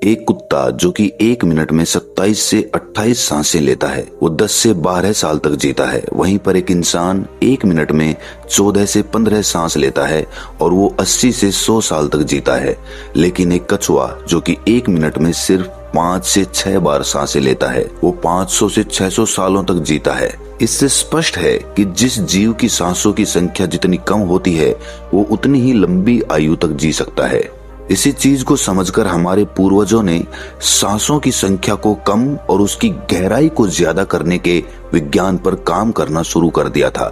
एक कुत्ता जो कि 1 मिनट में 27 से 28 सांसें लेता है वो 10 से 12 साल तक जीता है। वहीं पर एक इंसान 1 मिनट में 14 से 15 सांस लेता है और वो 80 से 100 साल तक जीता है। लेकिन एक कछुआ जो कि 1 मिनट में सिर्फ 5 से 6 बार सांसें लेता है वो 500 से 600 सालों तक जीता है। इससे स्पष्ट है कि जिस जीव की सांसों की संख्या जितनी कम होती है वो उतनी ही लंबी आयु तक जी सकता है। इसी चीज को समझकर हमारे पूर्वजों ने सांसों की संख्या को कम और उसकी गहराई को ज्यादा करने के विज्ञान पर काम करना शुरू कर दिया था,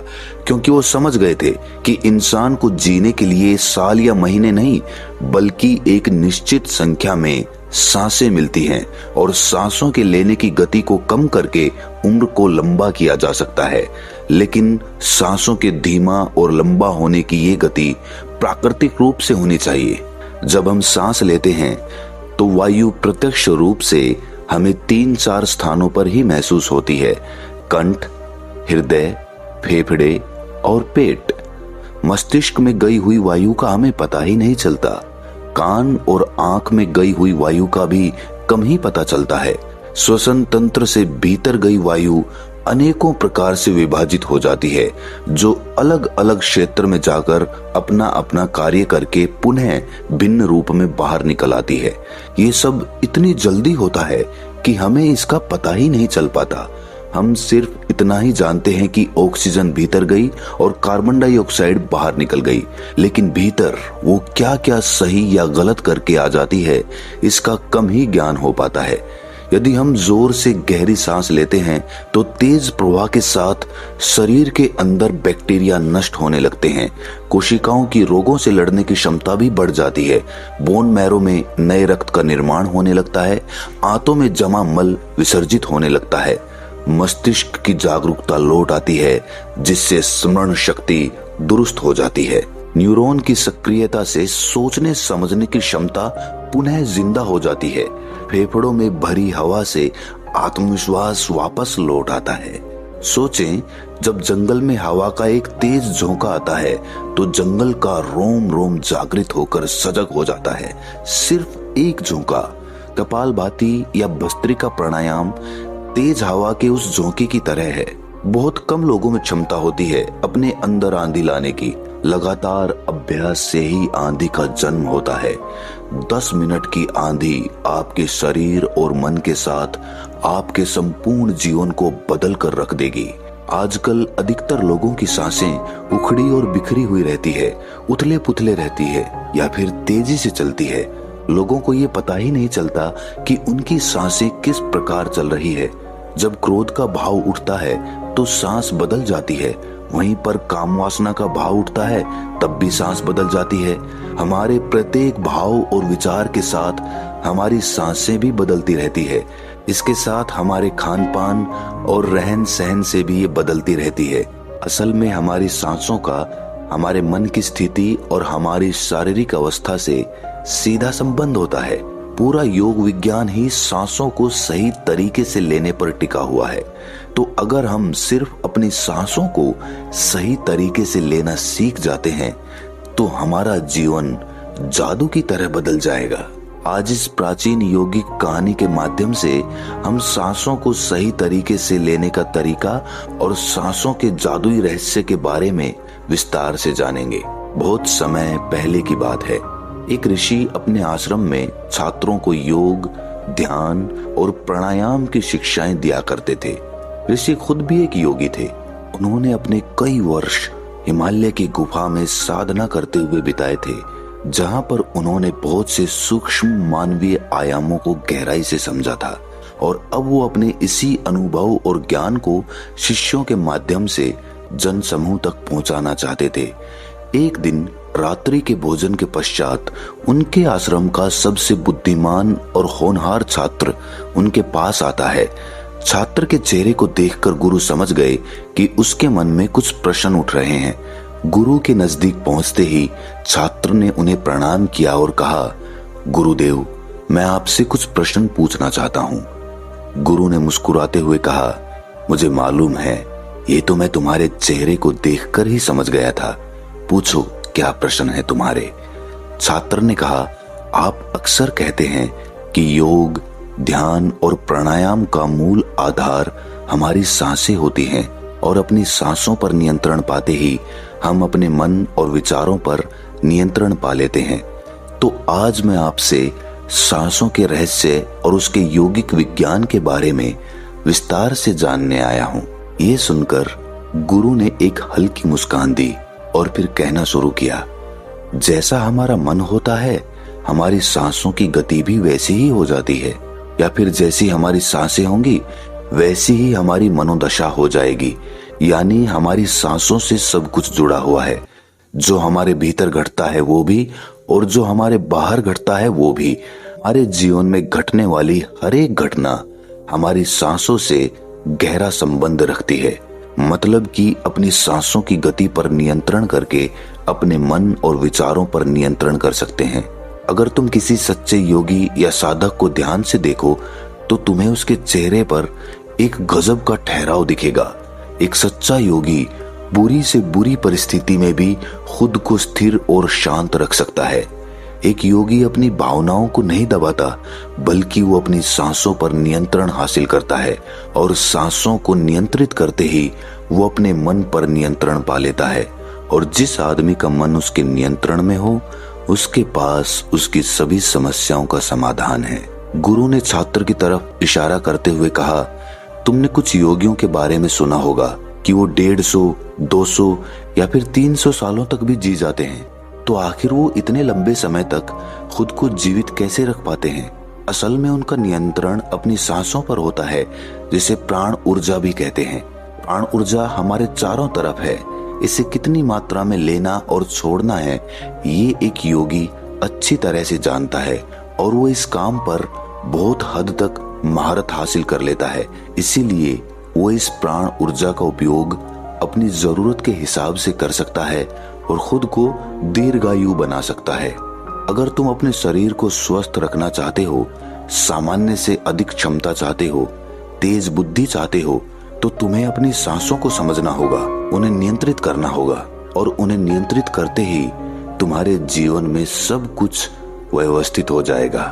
क्योंकि वो समझ गए थे कि इंसान को जीने के लिए साल या महीने नहीं बल्कि एक निश्चित संख्या में सांसें मिलती हैं और सांसों के लेने की गति को कम करके उम्र को लंबा किया जा सकता है। लेकिन सांसों के धीमा और लंबा होने की ये गति प्राकृतिक रूप से होनी चाहिए। जब हम सांस लेते हैं तो वायु प्रत्यक्ष रूप से हमें 3-4 स्थानों पर ही महसूस होती है: कंठ, हृदय, फेफड़े और पेट। मस्तिष्क में गई हुई वायु का हमें पता ही नहीं चलता। कान और आंख में गई हुई वायु का भी कम ही पता चलता है। श्वसन तंत्र से भीतर गई वायु अनेकों प्रकार से विभाजित हो जाती है, जो अलग अलग क्षेत्र में जाकर अपना अपना कार्य करके पुनः भिन्न रूप में बाहर निकल आती है। ये सब इतनी जल्दी होता है कि हमें इसका पता ही नहीं चल पाता। हम सिर्फ इतना ही जानते हैं कि ऑक्सीजन भीतर गई और कार्बन डाइऑक्साइड बाहर निकल गई, लेकिन भीतर वो क्या क्या सही या गलत करके आ जाती है इसका कम ही ज्ञान हो पाता है। यदि हम जोर से गहरी सांस लेते हैं तो तेज प्रवाह के साथ शरीर के अंदर बैक्टीरिया नष्ट होने लगते हैं। कोशिकाओं की रोगों से लड़ने की क्षमता भी बढ़ जाती है। बोन मैरो में नए रक्त का निर्माण होने लगता है। आंतों में जमा मल विसर्जित होने लगता है। मस्तिष्क की जागरूकता लौट आती है, जिससे स्मरण शक्ति दुरुस्त हो जाती है। न्यूरॉन की सक्रियता से सोचने समझने की क्षमता पुनः जिंदा हो जाती है। फेफड़ों में भरी हवा से आत्मविश्वास वापस लौट आता है। सोचें, जब जंगल में हवा का एक तेज झोंका आता है तो जंगल का रोम रोम जागृत होकर सजग हो जाता है। सिर्फ एक झोंका। कपालभाति या भस्त्रिका प्राणायाम तेज हवा के उस झोंके की तरह है। बहुत कम लोगों में क्षमता होती है अपने अंदर आंधी लाने की। लगातार अभ्यास से ही आंधी का जन्म होता है। 10 मिनट की आंधी आपके शरीर और मन के साथ आपके संपूर्ण जीवन को बदल कर रख देगी। आजकल अधिकतर लोगों की सांसें उखड़ी और बिखरी हुई रहती है, उथले पुथले रहती है या फिर तेजी से चलती है। लोगों को ये पता ही नहीं चलता कि उनकी सांसें किस प्रकार चल रही है। जब क्रोध का भाव उठता है तो सांस बदल जाती है, वहीं पर काम वासना का भाव उठता है तब भी सांस बदल जाती है। हमारे प्रत्येक भाव और विचार के साथ हमारी सांसें भी बदलती रहती है। इसके साथ हमारे खान पान और रहन सहन से भी ये बदलती रहती है। असल में हमारी सांसों का हमारे मन की स्थिति और हमारी शारीरिक अवस्था से सीधा संबंध होता है। पूरा योग विज्ञान ही सांसों को सही तरीके से लेने पर टिका हुआ है। तो अगर हम सिर्फ अपनी सांसों को सही तरीके से लेना सीख जाते हैं तो हमारा जीवन जादू की तरह बदल जाएगा। आज इस प्राचीन यौगिक कहानी के माध्यम से हम सांसों को सही तरीके से लेने का तरीका और सांसों के जादुई रहस्य के बारे में विस्तार से जानेंगे। बहुत समय पहले की बात है। एक ऋषि अपने आश्रम में छात्रों को योग, ध्यान और प्राणायाम की शिक्षाएं दिया करते थे। ऋषि खुद भी एक योगी थे। उन्होंने अपने कई वर्ष हिमालय की गुफा में साधना करते हुए बिताए थे, जहां पर उन्होंने बहुत से सूक्ष्म मानवीय आयामों को गहराई से समझा था और अब वो अपने इसी अनुभव और ज्ञान को शिष्यों के माध्यम से जन समूह तक पहुंचाना चाहते थे। एक दिन रात्रि के भोजन के पश्चात उनके आश्रम का सबसे बुद्धिमान और होनहार छात्र उनके पास आता है। छात्र के चेहरे को देखकर गुरु समझ गए कि उसके मन में कुछ प्रश्न उठ रहे हैं। गुरु के नजदीक पहुंचते ही छात्र ने उन्हें प्रणाम किया और कहा, गुरुदेव, मैं आपसे कुछ प्रश्न पूछना चाहता हूं। गुरु ने मुस्कुराते हुए कहा, मुझे मालूम है, ये तो मैं तुम्हारे चेहरे को देखकर ही समझ गया था। पूछो, क्या प्रश्न है तुम्हारे? छात्र ने कहा, आप अक्सर कहते हैं कि योग, ध्यान और प्राणायाम का मूल आधार हमारी सांसें होती हैं और अपनी सांसों पर नियंत्रण पाते ही हम अपने मन और विचारों पर नियंत्रण पा लेते हैं। तो आज मैं आपसे सांसों के रहस्य और उसके योगिक विज्ञान के बारे में विस्तार से जानने आया हूँ। ये सुनकर गुरु ने एक हल्की मुस्कान दी और फिर कहना शुरू किया, जैसा हमारा मन होता है हमारी सांसों की गति भी वैसी ही हो जाती है, या फिर जैसी हमारी सांसें होंगी वैसी ही हमारी मनोदशा हो जाएगी। यानी हमारी सांसों से सब कुछ जुड़ा हुआ है। जो हमारे भीतर घटता है वो भी और जो हमारे बाहर घटता है वो भी। हमारे जीवन में घटने वाली हर एक घटना हमारी सांसों से गहरा संबंध रखती है। मतलब कि अपनी सांसों की गति पर नियंत्रण करके अपने मन और विचारों पर नियंत्रण कर सकते हैं। अगर तुम किसी सच्चे योगी या साधक को ध्यान से देखो तो तुम्हें उसके चेहरे पर एक गजब का ठहराव दिखेगा। एक सच्चा योगी बुरी से बुरी परिस्थिति में भी खुद को स्थिर और शांत रख सकता है। एक योगी अपनी भावनाओं को नहीं दबाता, बल्कि वो अपनी सांसों पर नियंत्रण हासिल करता है और सांसों को नियंत्रित करते ही वो अपने मन पर नियंत्रण पा लेता है। और जिस आदमी का मन उसके नियंत्रण में हो उसके पास उसकी सभी समस्याओं का समाधान है। गुरु ने छात्र की तरफ इशारा करते हुए कहा, तुमने कुछ योगियों के बारे में सुना होगा कि वो 150, 200 या फिर 300 सालों तक भी जी जाते हैं। तो आखिर वो इतने लंबे समय तक खुद को जीवित कैसे रख पाते हैं? असल में उनका नियंत्रण अपनी सांसों पर होता है, जिसे प्राण ऊर्जा भी कहते हैं। प्राण ऊर्जा हमारे चारों तरफ है। इसे कितनी मात्रा में लेना और छोड़ना है ये एक योगी अच्छी तरह से जानता है और वो इस काम पर बहुत हद तक महारत हासिल कर लेता है। इसीलिए वो इस प्राण ऊर्जा का उपयोग अपनी जरूरत के हिसाब से कर सकता है और खुद को दीर्घायु बना सकता है। अगर तुम अपने शरीर को स्वस्थ रखना चाहते हो, सामान्य से अधिक क्षमता चाहते हो, तेज बुद्धि चाहते हो, तो तुम्हें अपनी सांसों को समझना होगा, उन्हें नियंत्रित करना होगा। और उन्हें नियंत्रित करते ही तुम्हारे जीवन में सब कुछ व्यवस्थित हो जाएगा।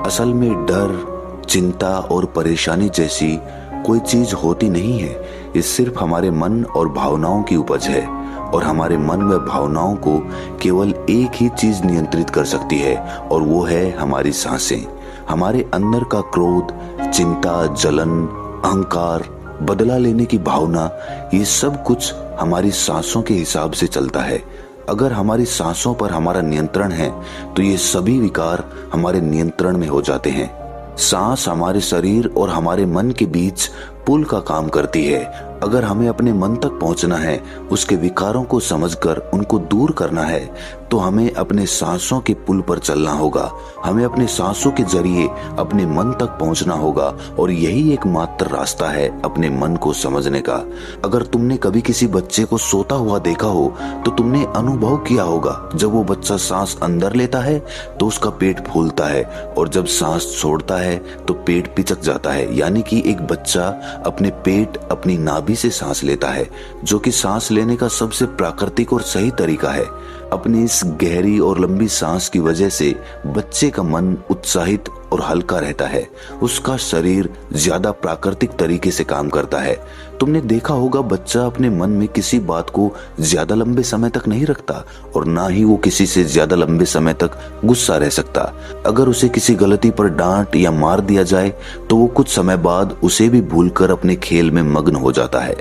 असल में डर, चिंता और परेशानी जैसी कोई चीज होती नहीं है। ये सिर्फ हमारे मन और भावनाओं की उपज है और हमारे मन व भावनाओं को केवल एक ही चीज नियंत्रित कर सकती है और वो है हमारी सांसें। हमारे अंदर का क्रोध, चिंता, जलन, अहंकार, बदला लेने की भावना, ये सब कुछ हमारी सांसों के हिसाब से चलता है। अगर हमारी सांसों पर हमारा नियंत्रण है तो ये सभी विकार हमारे नियंत्रण में हो जाते हैं। सांस हमारे शरीर और हमारे मन के बीच पुल का काम करती है। अगर हमें अपने मन तक पहुंचना है, उसके विकारों को समझकर उनको दूर करना है, तो हमें अपने सांसों के पुल पर चलना होगा। हमें अपने सांसों के जरिए अपने मन तक पहुंचना होगा और यही एकमात्र रास्ता है अपने मन को समझने का। अगर तुमने कभी किसी बच्चे को सोता हुआ देखा हो तो तुमने अनुभव किया होगा, जब वो बच्चा सांस अंदर लेता है तो उसका पेट फूलता है और जब सांस छोड़ता है तो पेट पिचक जाता है। यानी कि एक बच्चा अपने पेट, अपनी नाभि से सांस लेता है, जो कि सांस लेने का सबसे प्राकृतिक और सही तरीका है। अपनी इस गहरी और लंबी सांस की वजह से बच्चे का मन उत्साहित और हल्का रहता है। उसका शरीर ज्यादा प्राकृतिक तरीके से काम करता है। तुमने देखा होगा बच्चा अपने मन में किसी बात को ज्यादा लंबे समय तक नहीं रखता और ना ही वो किसी से ज्यादा लंबे समय तक गुस्सा रह सकता। अगर उसे किसी गलती पर डांट या मार दिया जाए तो वो कुछ समय बाद उसे भी भूलकर अपने खेल में मग्न हो जाता है।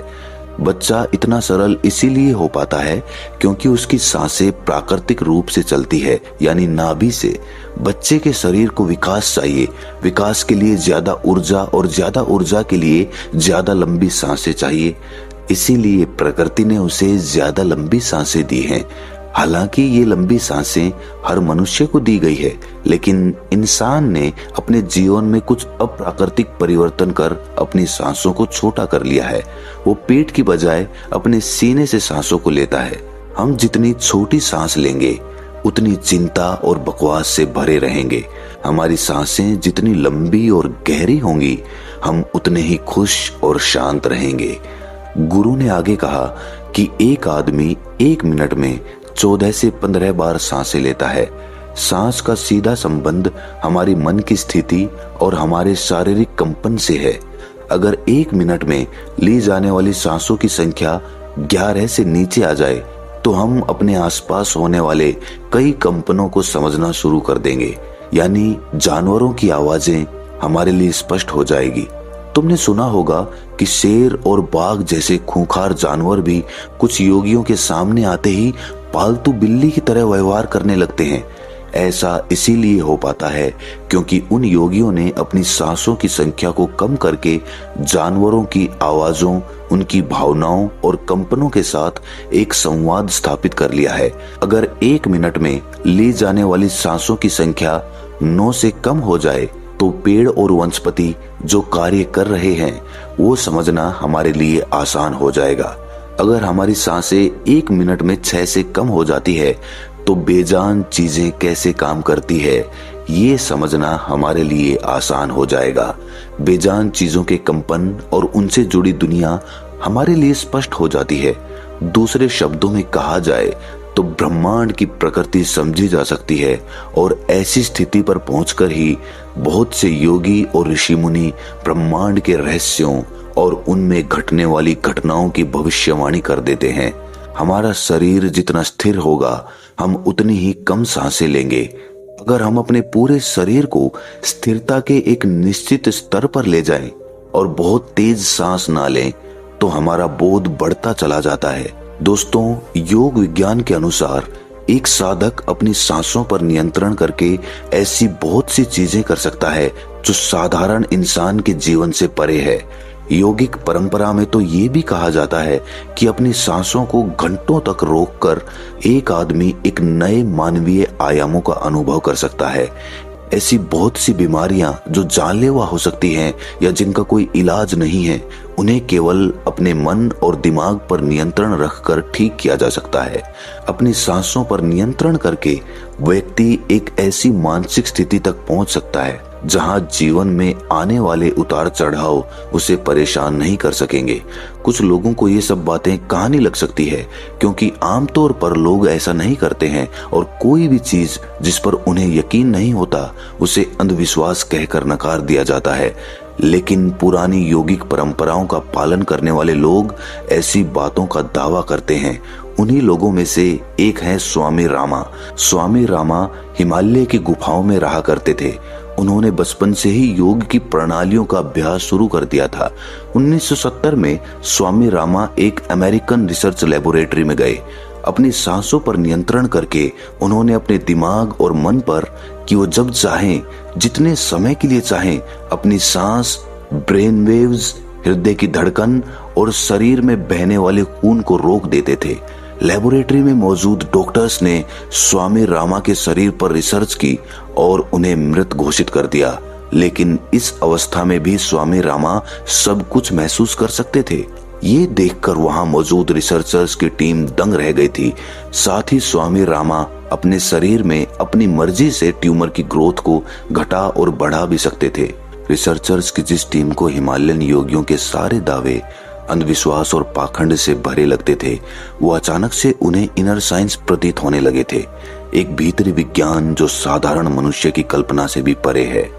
बच्चा इतना सरल इसीलिए हो पाता है क्योंकि उसकी सांसें प्राकृतिक रूप से चलती है, यानी नाभि से। बच्चे के शरीर को विकास चाहिए, विकास के लिए ज्यादा ऊर्जा और ज्यादा ऊर्जा के लिए ज्यादा लंबी सांसें चाहिए। इसीलिए प्रकृति ने उसे ज्यादा लंबी सांसें दी हैं। हालांकि ये लंबी सांसें हर मनुष्य को दी गई है, लेकिन इंसान ने अपने जीवन में कुछ अप्राकृतिक परिवर्तन कर अपनी सांसों को छोटा कर लिया है। वो पेट की बजाय अपने सीने से सांसों को लेता है। हम जितनी छोटी सांस लेंगे उतनी चिंता और बकवास से भरे रहेंगे। हमारी सांसें जितनी लंबी और गहरी होंगी हम उतने ही खुश और शांत रहेंगे। गुरु ने आगे कहा कि एक आदमी 1 मिनट में 14 से 15 बार सांसें लेता है, सांस का सीधा संबंध हमारी मन की स्थिति और हमारे शारीरिक कंपन से है। अगर 1 मिनट में ली जाने वाली सांसों की संख्या 11 से नीचे आ जाए तो हम अपने आसपास होने वाले कई कंपनों को समझना शुरू कर देंगे, यानी जानवरों की आवाजें हमारे लिए स्पष्ट हो जाएगी। तुमने सुना होगा कि शेर और बाघ जैसे खूंखार जानवर भी कुछ योगियों के सामने आते ही पालतू बिल्ली की तरह व्यवहार करने लगते हैं। ऐसा इसीलिए हो पाता है क्योंकि उन योगियों ने अपनी सांसों की संख्या को कम करके जानवरों की आवाजों, उनकी भावनाओं और कंपनों के साथ एक संवाद स्थापित कर लिया है। अगर 1 मिनट में ली जाने वाली सांसों की संख्या 9 से कम हो जाए तो पेड़ और वनस्पति जो कार्य कर रहे हैं वो समझना हमारे लिए आसान हो जाएगा। अगर हमारी सांसें 1 मिनट में 6 से कम हो जाती है तो बेजान चीजें कैसे काम करती है ये समझना हमारे लिए आसान हो जाएगा। बेजान चीजों के कंपन और उनसे जुड़ी दुनिया हमारे लिए स्पष्ट हो जाती है। दूसरे शब्दों में कहा जाए तो ब्रह्मांड की प्रकृति समझी जा सकती है और ऐसी स्थिति पर पहुंचकर ही बहुत से योगी और ऋषि मुनि ब्रह्मांड के रहस्यों और उनमें घटने वाली घटनाओं की भविष्यवाणी कर देते हैं। हमारा शरीर जितना स्थिर होगा हम उतनी ही कम सांसें लेंगे। अगर हम अपने पूरे शरीर को स्थिरता के एक निश्चित स्तर पर ले जाएं और बहुत तेज सांस ना लें तो हमारा बोध बढ़ता चला जाता है। दोस्तों, योग विज्ञान के अनुसार एक साधक अपनी सांसों पर नियंत्रण करके ऐसी बहुत सी चीजें कर सकता है जो साधारण इंसान के जीवन से परे है। योगिक परंपरा में तो ये भी कहा जाता है कि अपनी सांसों को घंटों तक रोककर एक आदमी एक नए मानवीय आयामों का अनुभव कर सकता है। ऐसी बहुत सी बीमारियां जो जानलेवा हो सकती हैं या जिनका कोई इलाज नहीं है, उन्हें केवल अपने मन और दिमाग पर नियंत्रण रखकर ठीक किया जा सकता है। अपनी सांसों पर नियंत्रण करके व्यक्ति एक ऐसी मानसिक स्थिति तक पहुंच सकता है जहां जीवन में आने वाले उतार चढ़ाव उसे परेशान नहीं कर सकेंगे। कुछ लोगों को ये सब बातें कहानी लग सकती है क्योंकि आमतौर पर लोग ऐसा नहीं करते हैं और कोई भी चीज जिस पर उन्हें यकीन नहीं होता उसे अंधविश्वास कहकर नकार दिया जाता है। लेकिन पुरानी योगिक परंपराओं का पालन करने वाले लोग ऐसी बातों का दावा करते हैं। उन्हीं लोगों में से एक है स्वामी रामा। स्वामी रामा हिमालय की गुफाओं में रहा करते थे। उन्होंने बचपन से ही योग की प्रणालियों का अभ्यास शुरू कर दिया था। 1970 में स्वामी रामा एक अमेरिकन रिसर्च लेबोरेटरी में गए। अपनी सांसों पर नियंत्रण करके उन्होंने अपने दिमाग और मन पर कि वो जब चाहें, जितने समय के लिए चाहें, अपनी सांस, ब्रेन वेव्स, हृदय की धड़कन और शरीर में बहने वाले खून को रोक देते थे। लेबोरेटरी में मौजूद डॉक्टर्स ने स्वामी रामा के शरीर पर रिसर्च की और उन्हें मृत घोषित कर दिया। लेकिन इस अवस्था में भी स्वामी रामा सब कुछ महसूस कर सकते थे। ये देखकर वहां मौजूद रिसर्चर्स की टीम दंग रह गई थी। साथ ही स्वामी रामा अपने शरीर में अपनी मर्जी से ट्यूमर की ग्रोथ को घटा और बढ़ा भी सकते थे। रिसर्चर्स की जिस टीम को हिमालयन योगियों के सारे दावे अंधविश्वास और पाखंड से भरे लगते थे, वो अचानक से उन्हें इनर साइंस प्रतीत होने लगे थे, एक भीतरी विज्ञान जो साधारण मनुष्य की कल्पना से भी परे है।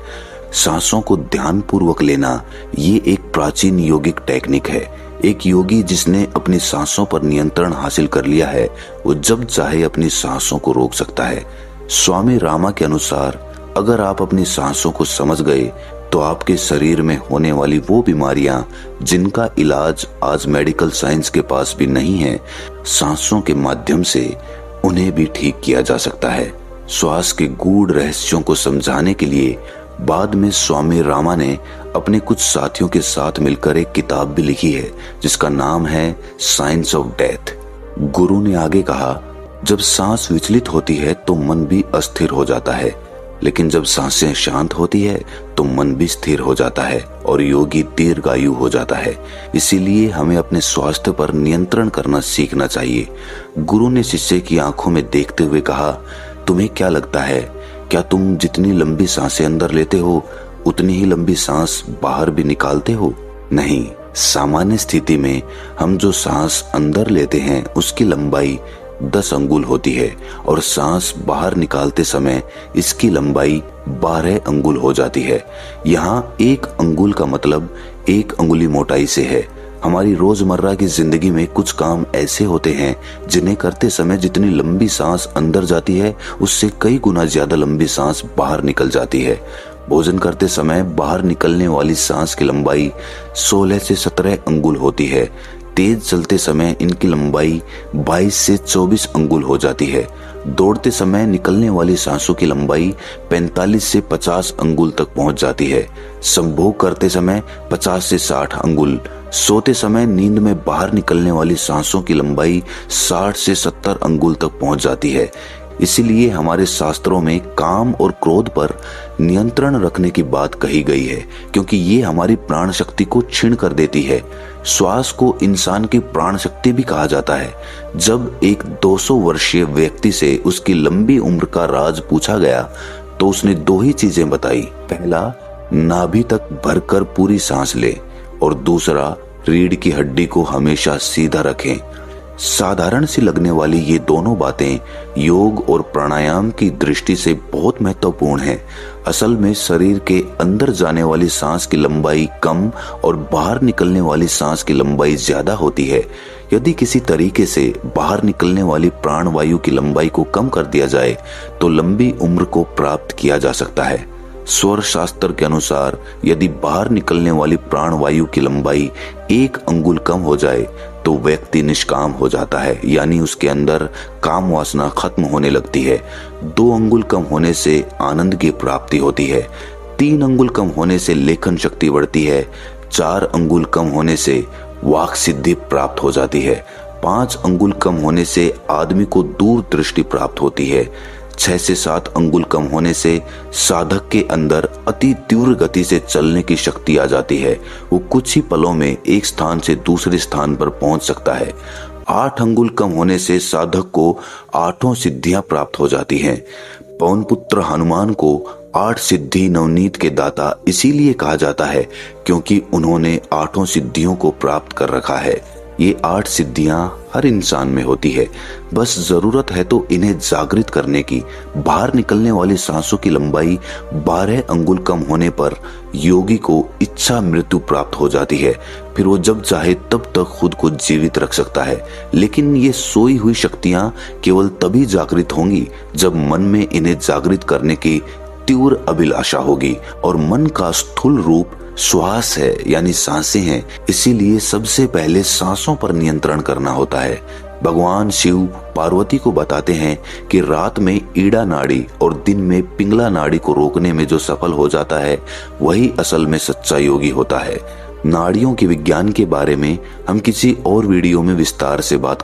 सांसों को ध्यान पूर्वक लेना ये एक प्राचीन योगिक टेक्निक है। एक योगी जिसने अपनी सांसों पर नियंत्रण हासिल कर लिया है, वो जब चाहे अपनी सांसों को रोक सकता है। स्वामी रामा के अनुसार अगर आप अपनी सांसों को समझ गए तो आपके शरीर में होने वाली वो बीमारियां जिनका इलाज आज मेडिकल साइंस के पास भी नहीं है, सांसों के माध्यम से उन्हें भी ठीक किया जा सकता है। श्वास के गूढ़ रहस्यों को समझाने के लिए बाद में स्वामी रामा ने अपने कुछ साथियों के साथ मिलकर एक किताब भी लिखी है जिसका नाम है साइंस ऑफ डेथ। गुरु ने आगे कहा, जब सांस विचलित होती है तो मन भी अस्थिर हो जाता है, लेकिन जब सांसें शांत होती है तो मन भी स्थिर हो जाता है और योगी दीर्घायु हो जाता है। इसीलिए हमें अपने स्वास्थ्य पर नियंत्रण करना सीखना चाहिए। गुरु ने शिष्य की आंखों में देखते हुए कहा, तुम्हें क्या लगता है, क्या तुम जितनी लंबी सांसें अंदर लेते हो उतनी ही लंबी सांस बाहर भी निकालते हो? नहीं, सामान्य स्थिति में हम जो सांस अंदर लेते हैं उसकी लंबाई 10 अंगुल होती है और सांस बाहर निकालते समय इसकी लंबाई 12 अंगुल हो जाती है। यहाँ 1 अंगुल का मतलब 1 अंगुली मोटाई से है। हमारी रोजमर्रा की जिंदगी में कुछ काम ऐसे होते हैं जिन्हें करते समय जितनी लंबी सांस अंदर जाती है उससे कई गुना ज्यादा लंबी सांस बाहर निकल जाती है। भोजन करते समय बाहर निकलने वाली सांस की लंबाई 16 से 17 अंगुल होती है। तेज चलते समय इनकी लंबाई 22 से 24 अंगुल हो जाती है। दौड़ते समय निकलने वाली सांसों की लंबाई 45 से 50 अंगुल तक पहुंच जाती है। संभोग करते समय 50 से 60 अंगुल। सोते समय नींद में बाहर निकलने वाली सांसों की लंबाई 60 से 70 अंगुल तक पहुंच जाती है। इसीलिए हमारे शास्त्रों में काम और क्रोध पर नियंत्रण रखने की बात कही गई है, क्योंकि ये हमारी प्राण शक्ति को क्षीण कर देती है। श्वास को इंसान की प्राण शक्ति भी कहा जाता है। जब एक 200 वर्षीय व्यक्ति से उसकी लंबी उम्र का राज पूछा गया तो उसने 2 ही चीजें बताई। पहला, नाभि तक भरकर पूरी सांस ले, और दूसरा, रीढ़ की हड्डी को हमेशा सीधा रखें। साधारण सी लगने वाली ये दोनों बातें योग और प्राणायाम की दृष्टि से बहुत महत्वपूर्ण हैं। असल में शरीर के अंदर जाने वाली सांस की लंबाई कम और बाहर निकलने वाली सांस की लंबाई ज्यादा होती है। यदि किसी तरीके से बाहर निकलने वाली प्राण वायु की लंबाई को कम कर दिया जाए तो लंबी उम्र को प्राप्त किया जा सकता है। स्वर शास्त्र के अनुसार यदि बाहर निकलने वाली प्राण वायु की लंबाई 1 अंगुल कम हो जाए तो व्यक्ति निष्काम हो जाता है, यानी उसके अंदर काम वासना खत्म होने लगती है। 2 अंगुल कम होने से आनंद की प्राप्ति होती है। 3 अंगुल कम होने से लेखन शक्ति बढ़ती है। 4 अंगुल कम होने से वाक सिद्धि प्राप्त हो जाती है। 5 अंगुल कम होने से आदमी को दूर दृष्टि प्राप्त होती है। 6 से 7 अंगुल कम होने से साधक के अंदर अति तीव्र गति से चलने की शक्ति आ जाती है। वो कुछ ही पलों में एक स्थान से दूसरे स्थान पर पहुंच सकता है। 8 अंगुल कम होने से साधक को 8 सिद्धियां प्राप्त हो जाती हैं। पवन पुत्र हनुमान को 8 सिद्धि नवनीत के दाता इसीलिए कहा जाता है क्योंकि उन्होंने 8 सिद्धियों को प्राप्त कर रखा है। ये 8 सिद्धियां हर इंसान में होती है, बस जरूरत है तो इन्हें जागृत करने की। बाहर निकलने वाली सांसों की लंबाई 12 अंगुल कम होने पर योगी को इच्छा मृत्यु प्राप्त हो जाती है। फिर वो जब चाहे तब तक खुद को जीवित रख सकता है। लेकिन ये सोई हुई शक्तियां केवल तभी जागृत होंगी जब मन में इन्हें जागृत करने की तीव्र अभिलाषा होगी, और मन का स्थूल रूप श्वास है, यानी सांसें हैं। इसीलिए सबसे पहले सांसों पर नियंत्रण करना होता है। भगवान शिव पार्वती को बताते हैं कि रात में ईड़ा नाड़ी और दिन में पिंगला नाड़ी को रोकने में जो सफल हो जाता है वही असल में सच्चा योगी होता है। नाड़ियों के विज्ञान के बारे में हम किसी और वीडियो में विस्तार से बात